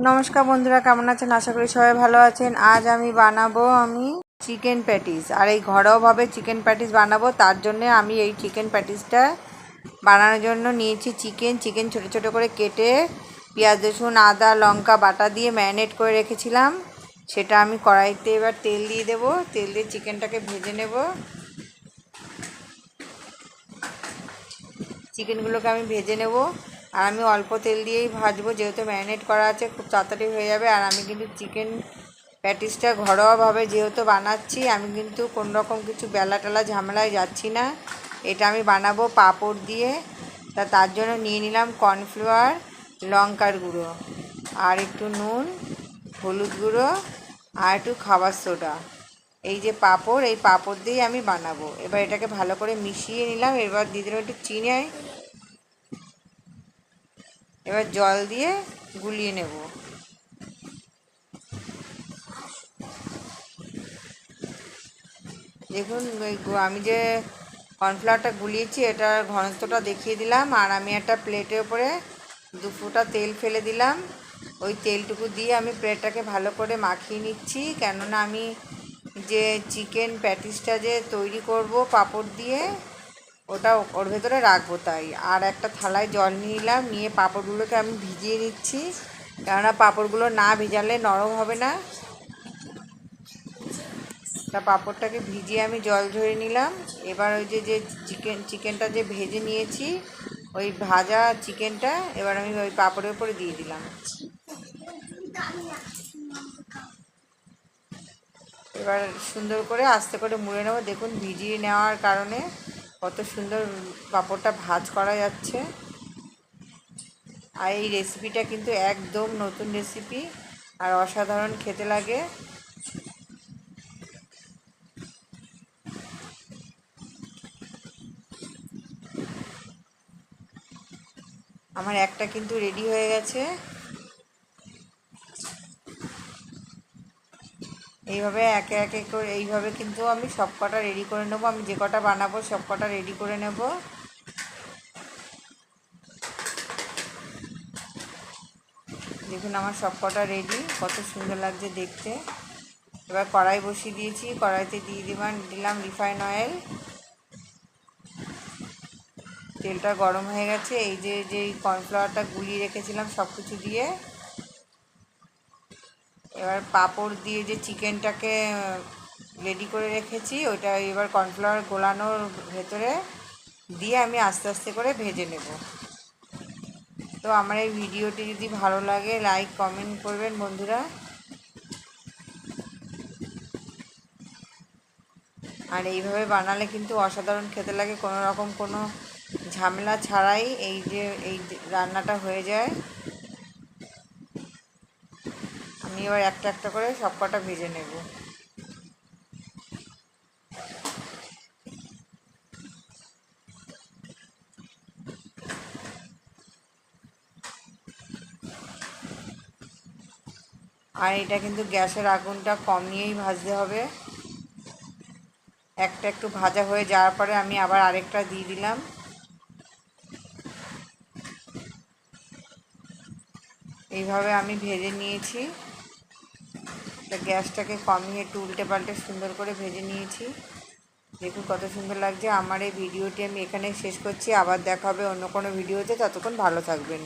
নমস্কার বন্ধুরা, কেমন আছেন? আশা করি সবাই ভালো আছেন। আজ আমি বানাবো চিকেন প্যাটিস। আর এই ঘরোয়াভাবে চিকেন প্যাটিস বানাবো। তার জন্য আমি এই চিকেন প্যাটিসটা বানানোর জন্য নিয়েছি চিকেন ছোটো ছোটো করে কেটে পেঁয়াজ রসুন আদা লঙ্কা বাটা দিয়ে ম্যারিনেট করে রেখেছিলাম। সেটা আমি কড়াইতে এবার তেল দিয়ে দেবো। তেল দিয়ে চিকেনটাকে ভেজে নেব। চিকেনগুলোকে আমি ভেজে নেব। আর আমি অল্প তেল দিয়েই ভাজবো, যেহেতু ম্যারিনেট করা আছে, খুব তাড়াতাড়ি হয়ে যাবে। আর আমি কিন্তু চিকেন প্যাটিসটা ঘরোয়াভাবে যেহেতু বানাচ্ছি, আমি কিন্তু কোনো রকম কিছু বেলা টেলা ঝামেলায় যাচ্ছি না। এটা আমি বানাবো পাঁপড় দিয়ে। তার জন্য নিয়ে নিলাম কর্নফ্লাওয়ার, লঙ্কার গুঁড়ো, আর একটু নুন, হলুদ গুঁড়ো, আর একটু খাবার সোডা। এই যে পাঁপড়, এই পাঁপড় দিয়েই আমি বানাবো। এবার এটাকে ভালো করে মিশিয়ে নিলাম। এবার দিয়ে দিলাম একটু চিনি, এবার জল দিয়ে গুলিয়ে নেব। দেখুন আমি যে কর্নফ্লাওয়ারটা গুলিয়েছি এটার ঘনত্বটা দেখিয়ে দিলাম। আর আমি একটা প্লেটের উপরে 2 ফোঁটা তেল ফেলে দিলাম। ওই তেলটুকু দিয়ে আমি প্লেটটাকে ভালো করে মাখিয়ে নিচ্ছি, কেননা আমি যে চিকেন প্যাটিসটা যে তৈরি করব পাঁপড় দিয়ে, ওটা ওর ভেতরে রাখবো তাই। আর একটা থালায় জল নিয়ে নিলাম, নিয়ে পাঁপড়গুলোকে আমি ভিজিয়ে নিচ্ছি, কেননা পাঁপড়গুলো না ভিজালে নরম হবে না। তা পাঁপড়টাকে ভিজিয়ে আমি জল ঝরিয়ে নিলাম। এবার ওই যে চিকেনটা যে ভেজে নিয়েছি, ওই ভাজা চিকেনটা এবার আমি ওই পাঁপড়ের উপরে দিয়ে দিলাম। এবার সুন্দর করে আস্তে করে মুড়ে নেবো। দেখুন ভিজিয়ে নেওয়ার কারণে কত সুন্দর পাঁপড়টা ভাজ করা যাচ্ছে। আর এই রেসিপিটা কিন্তু একদম নতুন রেসিপি, আর অসাধারণ খেতে লাগে। আমার একটা কিন্তু রেডি হয়ে গেছে। এইভাবে একে একে করে এইভাবে কিন্তু আমি সব কটা রেডি করে নেবো। আমি যে কটা বানাবো সব কটা রেডি করে নেব। দেখুন আমার সব কটা রেডি, কত সুন্দর লাগছে দেখতে। এবার কড়াই বসিয়ে দিয়েছি, কড়াইতে দিয়ে দিলাম রিফাইন অয়েল। তেলটা গরম হয়ে গেছে। এই যে কর্নফ্লাওয়ারটা গুলিয়ে রেখেছিলাম সব কিছু দিয়ে, এবার পাঁপড় দিয়ে যে চিকেনটাকে রেডি করে রেখেছি ওটা এবার কর্নফ্লাওয়ার গোলানোর ভেতরে দিয়ে আমি আস্তে আস্তে করে ভেজে নেব। তো আমার এই ভিডিওটি যদি ভালো লাগে লাইক কমেন্ট করবেন বন্ধুরা। আর এইভাবে বানালে কিন্তু অসাধারণ খেতে লাগে, কোনো রকম কোনো ঝামেলা ছাড়াই এই রান্নাটা হয়ে যায়। আমি এবার একটা একটা করে সব কটা ভেজে নেব। আর এটা কিন্তু গ্যাসের আগুনটা কমিয়েই ভাজতে হবে। একটা একটু ভাজা হয়ে যাওয়ার পরে আমি আবার আরেকটা দিয়ে দিলাম। এইভাবে আমি ভেজে নিয়েছি। গ্যাসটাকে কমিয়ে একটু উল্টে পাল্টে সুন্দর করে ভেজে নিয়েছি। দেখুন কত সুন্দর লাগছে। আমার এই ভিডিওটি আমি এখানে শেষ করছি। আবার দেখা হবে অন্য কোনো ভিডিওতে। ততক্ষণ ভালো থাকবেন।